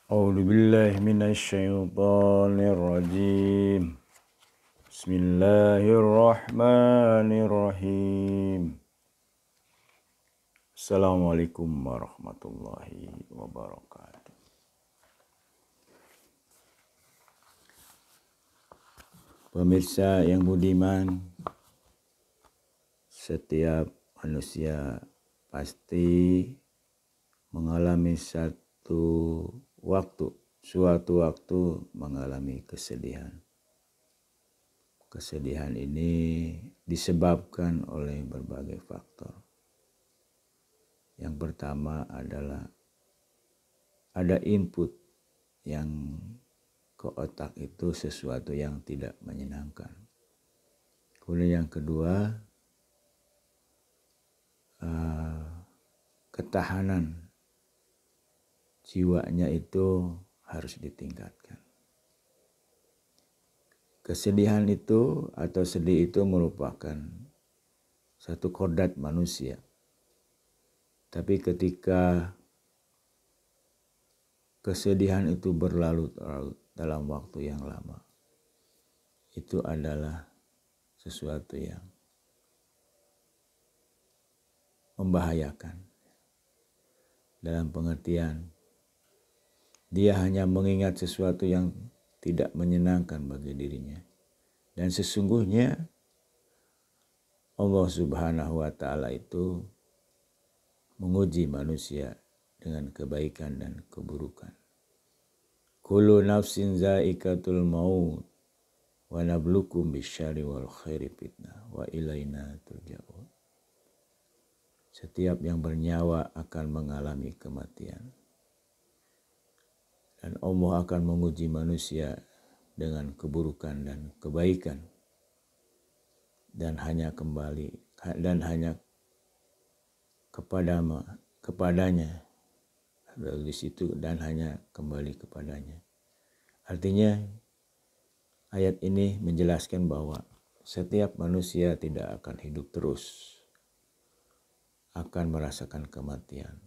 أعوذ بالله من الشيطان الرجيم. بسم الله الرحمن الرحيم. Assalamualaikum warahmatullahi wabarakatuh. Pemirsa yang budiman, setiap manusia pasti mengalami suatu waktu mengalami kesedihan. Kesedihan ini disebabkan oleh berbagai faktor. Yang pertama adalah ada input yang ke otak itu sesuatu yang tidak menyenangkan. Kemudian yang kedua, ketahanan jiwanya itu harus ditingkatkan. Kesedihan itu atau sedih itu merupakan satu kodrat manusia. Tapi ketika kesedihan itu berlarut-larut dalam waktu yang lama, itu adalah sesuatu yang membahayakan. Dalam pengertian, dia hanya mengingat sesuatu yang tidak menyenangkan bagi dirinya. Dan sesungguhnya Allah Subhanahu wa Ta'ala itu menguji manusia dengan kebaikan dan keburukan. Kullu nafsin za'iqatul maut wa nabluukum bisyarri wal khairi fitnah wa ilaina turja'un. Setiap yang bernyawa akan mengalami kematian. Dan Allah akan menguji manusia dengan keburukan dan kebaikan. Dan hanya kepadanya di situ dan hanya kembali kepadanya. Artinya ayat ini menjelaskan bahwa setiap manusia tidak akan hidup terus, akan merasakan kematian.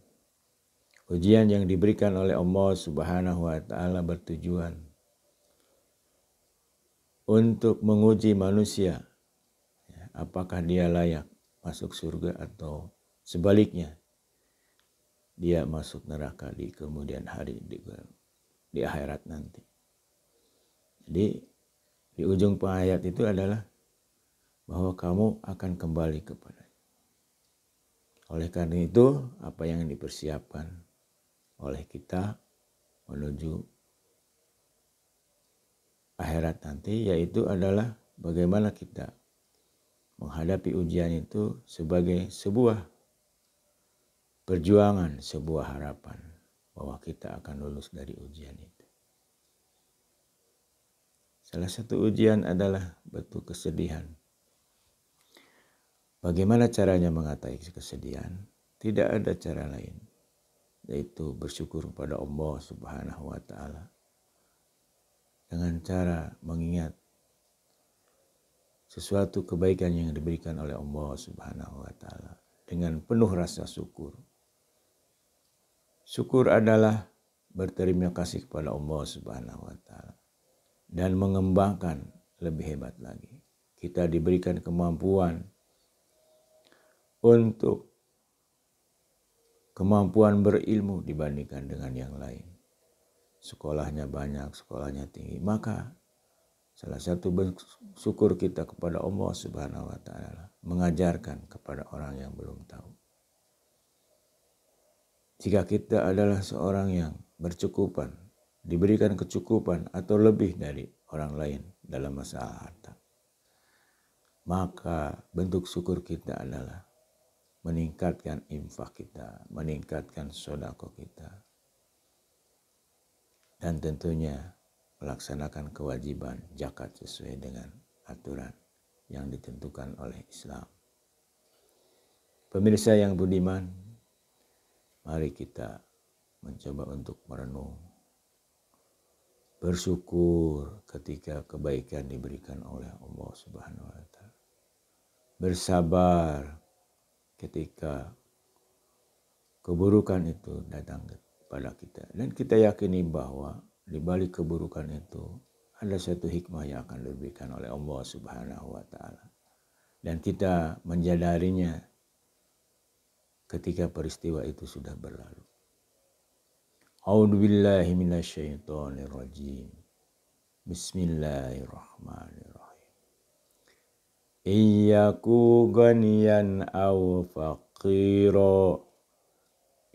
Ujian yang diberikan oleh Allah Subhanahu wa Ta'ala bertujuan untuk menguji manusia, apakah dia layak masuk surga atau sebaliknya dia masuk neraka di kemudian hari di akhirat nanti. Jadi di ujung ayat itu adalah bahwa kamu akan kembali kepadanya. Oleh karena itu, apa yang dipersiapkan oleh kita menuju akhirat nanti yaitu adalah bagaimana kita menghadapi ujian itu sebagai sebuah perjuangan, sebuah harapan bahwa kita akan lulus dari ujian itu. Salah satu ujian adalah bentuk kesedihan. Bagaimana caranya mengatasi kesedihan? Tidak ada cara lain, yaitu bersyukur kepada Allah Subhanahu wa Ta'ala dengan cara mengingat sesuatu kebaikan yang diberikan oleh Allah Subhanahu wa Ta'ala dengan penuh rasa syukur. Syukur adalah berterima kasih kepada Allah Subhanahu wa Ta'ala dan mengembangkan lebih hebat lagi. Kita diberikan kemampuan untuk kemampuan berilmu dibandingkan dengan yang lain. Sekolahnya banyak, sekolahnya tinggi. Maka salah satu bentuk syukur kita kepada Allah Subhanahu wa Ta'ala mengajarkan kepada orang yang belum tahu. Jika kita adalah seorang yang bercukupan, diberikan kecukupan atau lebih dari orang lain dalam masalah harta, maka bentuk syukur kita adalah meningkatkan infak kita, meningkatkan sedekah kita, dan tentunya melaksanakan kewajiban zakat sesuai dengan aturan yang ditentukan oleh Islam. Pemirsa yang budiman, mari kita mencoba untuk merenung, bersyukur ketika kebaikan diberikan oleh Allah Subhanahu wa Ta'ala, bersabar ketika keburukan itu datang pada kita. Dan kita yakini bahwa di balik keburukan itu ada satu hikmah yang akan diberikan oleh Allah Subhanahu wa taala. Dan kita menjadarinya ketika peristiwa itu sudah berlalu. A'udzubillahi minasyaitonirrajim. Bismillahirrahmanirrahim. Iyyaku ghaniyan aw faqira.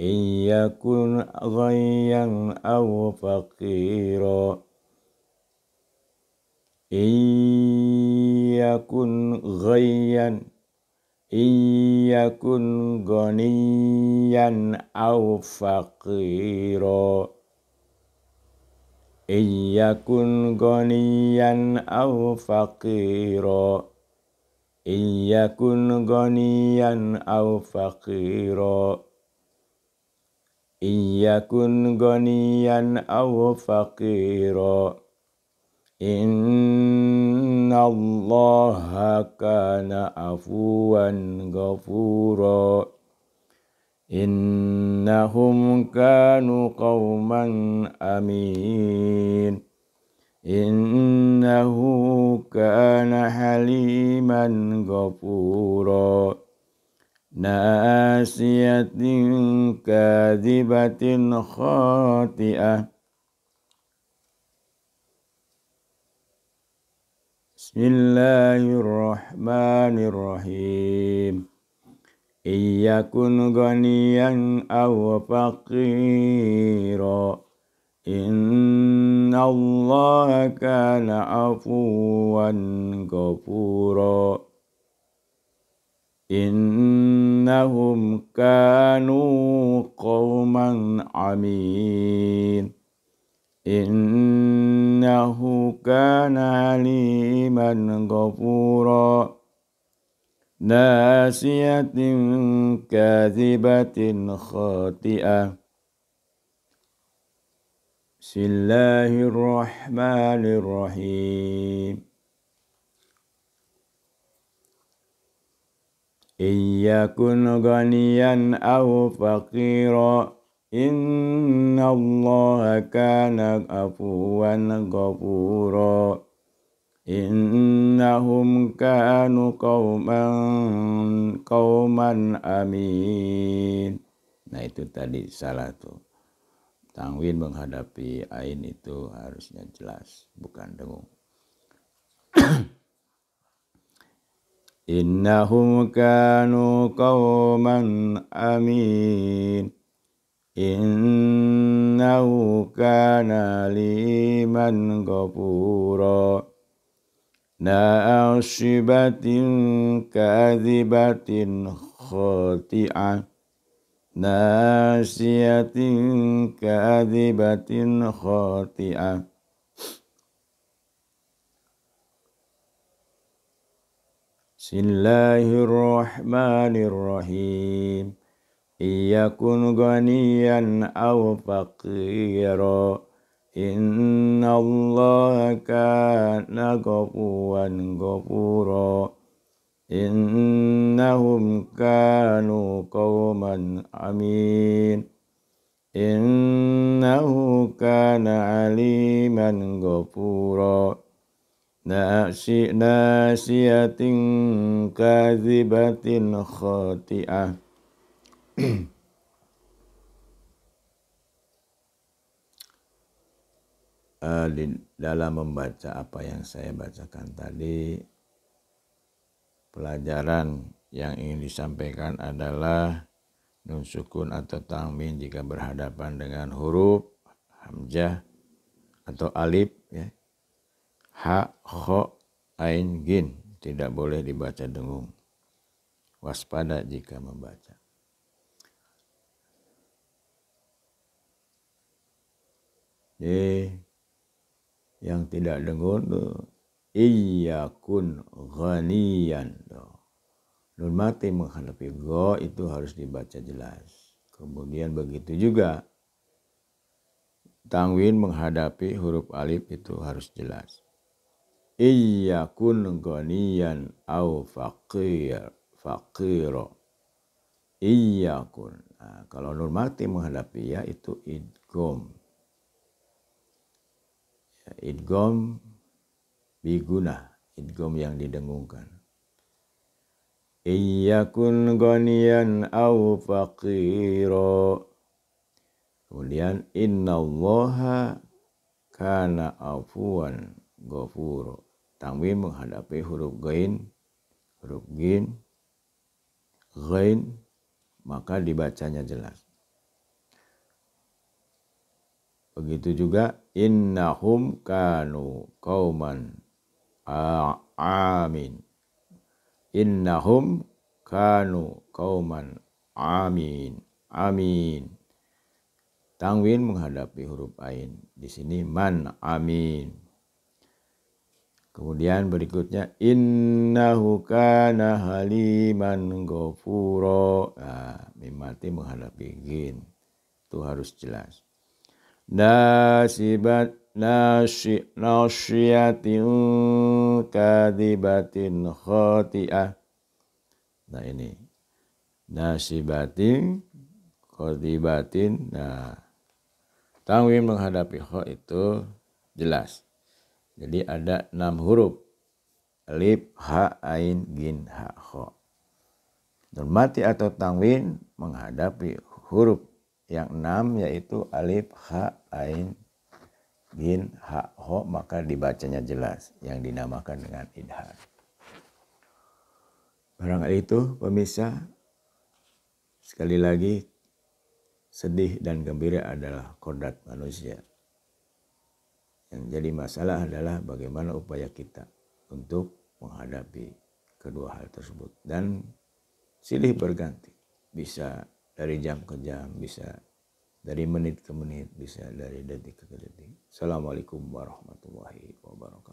Iyyakun ghaniyan aw faqira. Iyyakun ghaniyan. Iyyakun ghaniyan aw faqira. Iyyakun ghaniyan aw faqira. Iyyakun ghaniyan aw faqira. Iyyakun ghaniyan aw faqira. Innallaha kana afuwan ghafura. Innahum kanu qauman amin. Innahu kana haliman ghafura. Nasiyatin kadhibatin khati'ah. Bismillahirrahmanirrahim. Iyyakun ghaniyan aw faqira. Innallaha kana afuwan ghafura. Innahum kanu qauman amin. Innahu kana aliman ghafura. Nasiyatin kadhibatin khati'ah. Bismillahirrahmanirrahim. Iyyakun ghaniyan aw faqira. Innallaha kana afuwan ghafura. Innahum kanu qauman amin. Nah itu tadi salah tuh. Tanwin menghadapi ain itu harusnya jelas, bukan dengung. Innahum kanu qauman amin. Innahu kana liman ghafura. Nasibatin kadhibatin khati'ah. Nasiyatin kadhibatin khati'ah. Bismillahirrahmanirrahim. Iyyakun ghaniyan aw faqira. Innallaha kana ghafuwan ghafura. Innahum kanu qauman amin. Innahu kana aliman ghafura. Nasiyatin kadhibatin khati'ah. Di dalam membaca apa yang saya bacakan tadi, pelajaran yang ingin disampaikan adalah nun sukun atau tanwin jika berhadapan dengan huruf hamzah atau alif, ya, ha, kho, ain, gin, tidak boleh dibaca dengung. Waspada jika membaca. Yang tidak dengung tuh iyyakun ghaniyan. Nun mati menghadapi go itu harus dibaca jelas. Kemudian begitu juga tanwin menghadapi huruf alif itu harus jelas. Iyyakun ghaniyan au faqira. Iyyakun. Nah, kalau Nun mati menghadapi ya itu idgham. Ya, idgham biguna, idgham yang didengungkan. Iyakun ghaniyan au faqira. Kemudian innallaha kana afuwan ghafuro. Tanwin menghadapi huruf ghain, ghain, maka dibacanya jelas. Begitu juga innahum kanu qauman amin. Innahum kanu qauman amin. Amin. Tanwin menghadapi huruf ain. Di sini man amin. Kemudian berikutnya innahu kana haliman ghafuro. Nah, mim mati menghadapi gin. Itu harus jelas. Nasyiatin kadibatin khati'ah. Nah ini nasibatin khatibatin. Nah, tanwin menghadapi kha itu jelas. Jadi ada 6 huruf. Alif, ha, ain, gin, ha, kha. Nun mati atau tanwin menghadapi huruf yang 6 yaitu alif, ha, ain, gin, ha, kha, maka dibacanya jelas yang dinamakan dengan idhar. Barangkali itu pemirsa, sekali lagi sedih dan gembira adalah kodrat manusia. Yang jadi masalah adalah bagaimana upaya kita untuk menghadapi kedua hal tersebut. Dan silih berganti. Bisa dari jam ke jam, bisa dari menit ke menit, bisa dari detik ke detik. Assalamualaikum warahmatullahi wabarakatuh.